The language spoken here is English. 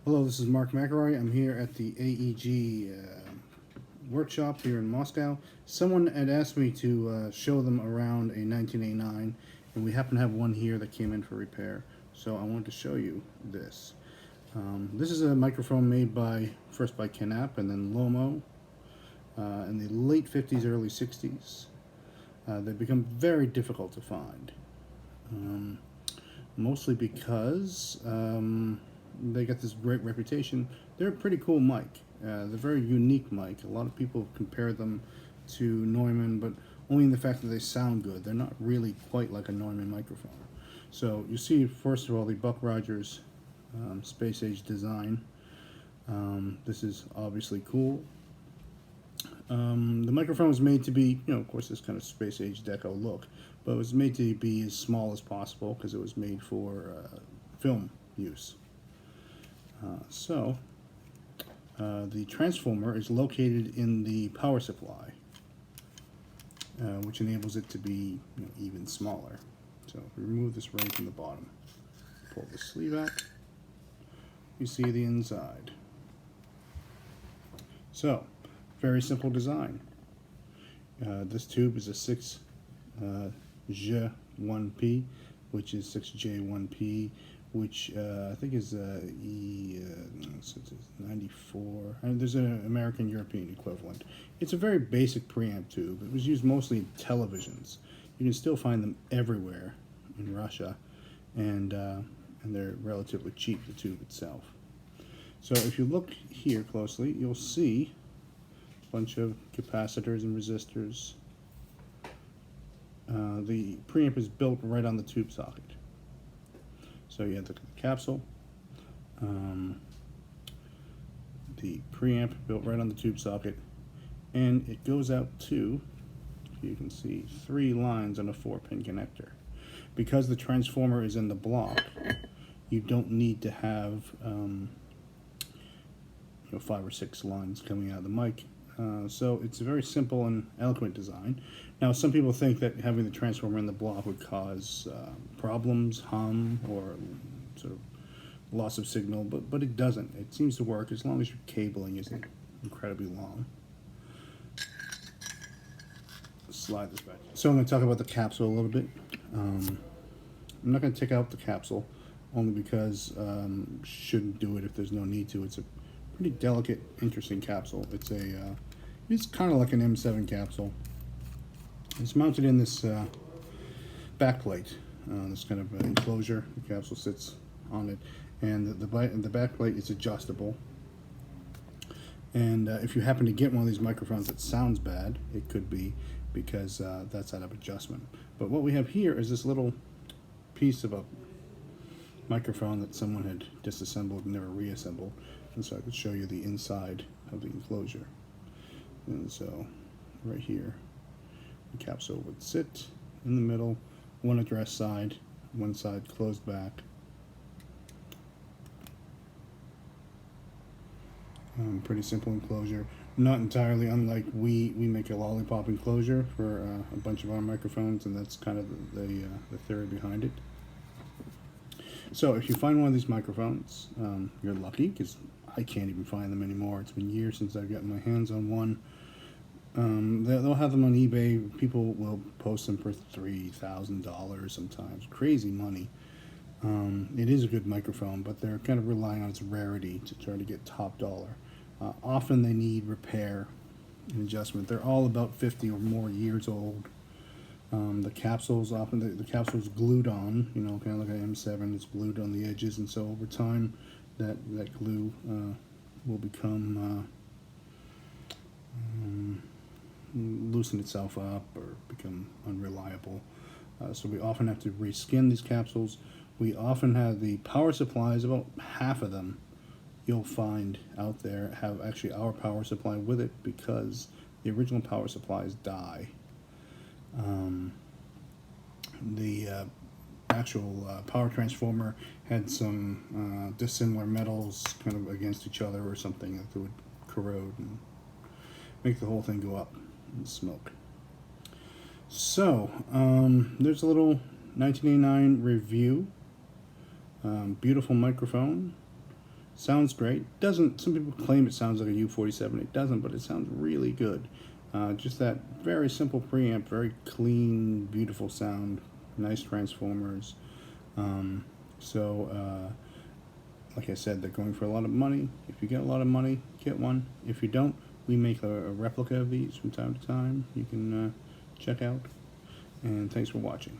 Hello, this is Mark McElroy. I'm here at the AEG workshop here in Moscow. Someone had asked me to show them around a 1989, and we happen to have one here that came in for repair. So I wanted to show you this. This is a microphone made first by Knapp and then LOMO in the late 50s, early 60s. They've become very difficult to find, mostly because they got this great reputation. They're a pretty cool mic. They're a very unique mic. A lot of people compare them to Neumann, but only in the fact that they sound good. They're not really quite like a Neumann microphone. So you see, first of all, the Buck Rogers space age design. This is obviously cool. The microphone was made to be, of course, this kind of space age deco look, but it was made to be as small as possible because it was made for film use. The transformer is located in the power supply, which enables it to be even smaller. So if we remove this ring from the bottom, pull the sleeve out, you see the inside. So, very simple design. This tube is a 6J1P, which is 6J1P, which I think is E94. And there's an American European equivalent. It's a very basic preamp tube. It was used mostly in televisions. You can still find them everywhere in Russia, and they're relatively cheap, the tube itself. So if you look here closely, you'll see a bunch of capacitors and resistors. The preamp is built right on the tube socket. So you have the capsule, the preamp built right on the tube socket, and it goes out to, you can see, 3 lines on a 4-pin connector. Because the transformer is in the block, you don't need to have 5 or 6 lines coming out of the mic. So it's a very simple and eloquent design. Now, some people think that having the transformer in the block would cause problems, hum, or sort of loss of signal, but it doesn't. It seems to work as long as your cabling isn't incredibly long. Slide this back. So I'm going to talk about the capsule a little bit. I'm not going to take out the capsule, only because shouldn't do it if there's no need to. It's a pretty delicate, interesting capsule. It's kind of like an M7 capsule. It's mounted in this back plate, this kind of enclosure. The capsule sits on it, and the back plate is adjustable. And if you happen to get one of these microphones that sounds bad, it could be because that's out of adjustment. But what we have here is this little piece of a microphone that someone had disassembled and never reassembled. And so I could show you the inside of the enclosure. And so right here, the capsule would sit in the middle, one address side, one side closed back. Pretty simple enclosure. Not entirely unlike we make a lollipop enclosure for a bunch of our microphones, and that's kind of the theory behind it. So if you find one of these microphones, you're lucky, because I can't even find them anymore. It's been years since I've gotten my hands on one. They'll have them on eBay. People will post them for $3,000 sometimes. Crazy money. It is a good microphone, but they're kind of relying on its rarity to try to get top dollar. Often they need repair and adjustment. They're all about 50 or more years old. The capsules, often the capsule's glued on, kind of like an M7. It's glued on the edges, and so over time that glue will become loosen itself up or become unreliable. So we often have to reskin these capsules. We often have the power supplies, about half of them you'll find out there have actually our power supply with it, because the original power supplies die. The actual power transformer had some dissimilar metals kind of against each other or something that would corrode and make the whole thing go up in smoke. So, there's a little 1989 review. Beautiful microphone. Sounds great. Doesn't, some people claim it sounds like a U47. It doesn't, but it sounds really good. Just that very simple preamp, very clean, beautiful sound, nice transformers. Like I said, they're going for a lot of money. If you get a lot of money, get one. If you don't, we make a replica of these from time to time. You can check out. And thanks for watching.